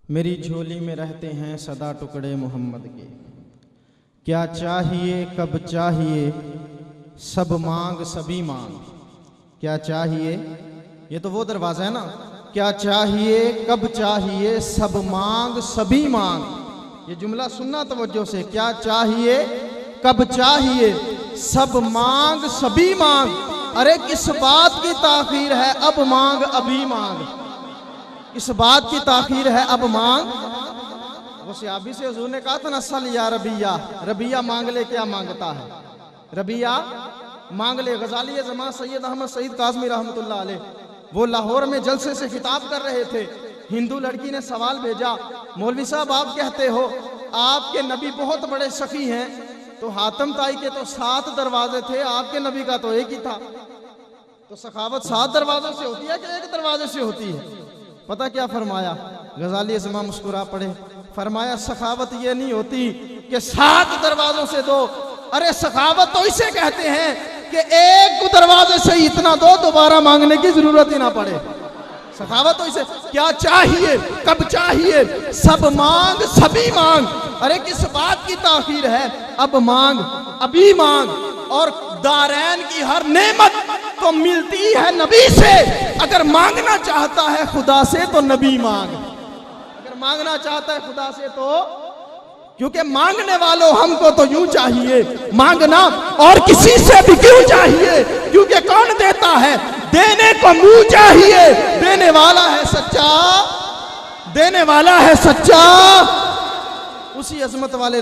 میری جھولی میں رہتے ہیں صدا ٹکڑے محمد کے، کیا چاہیے کب چاہیے سب مانگ سبھی مانگ۔ کیا چاہیے، یہ تو وہ دروازہ ہے نا، کیا چاہیے کب چاہیے سب مانگ سبھی مانگ۔ یہ جملہ سننا توجہ سے، کیا چاہیے کب چاہیے سب مانگ سبھی مانگ۔ ارے کس بات کی تاخیر ہے اب مانگ ابھی مانگ، اس بات کی تاخیر ہے اب مانگ۔ وہ صحابی سے حضور نے کہا تھا نا، سل یا ربیہ، ربیہ مانگ لے کیا مانگتا ہے، ربیہ مانگ لے۔ غزالی زمان سید احمد سعید کاظمی رحمۃ اللہ علیہ وہ لاہور میں جلسے سے خطاب کر رہے تھے، ہندو لڑکی نے سوال بھیجا، مولوی صاحب آپ کہتے ہو آپ کے نبی بہت بڑے سخی ہیں، تو حاتم طائی کے تو 7 دروازے تھے، آپ کے نبی کا تو ایک ہی تھا، تو سخاوت 7 دروازوں سے ہوتی ہے کہ ایک دروازے سے ہوتی ہے؟ پتہ کیا فرمایا؟ غزالی زمان مسکرا پڑے، فرمایا سخاوت یہ نہیں ہوتی کہ 7 دروازوں سے دو، ارے سخاوت تو اسے کہتے ہیں کہ ایک دروازے سے اتنا دو دوبارہ مانگنے کی ضرورت ہی نہ پڑے۔ سخاوت تو اسے، کیا چاہیے کب چاہیے سب مانگ سبھی مانگ۔ ارے کس بات کی تاخیر ہے اب مانگ ابھی مانگ۔ اور دارین کی ہر نعمت تو ملتی ہے نبی سے، اگر مانگنا چاہتا ہے خدا سے تو نبی مانگ۔ اگر مانگنا چاہتا ہے خدا سے تو، کیونکہ مانگنے والوں ہم کو تو یوں چاہیے، مانگنا اور کسی سے بھی کیوں چاہیے، کیونکہ کون دیتا ہے، دینے کو منہ چاہیے، دینے والا ہے سچا، دینے والا ہے سچا، اسی عظمت والے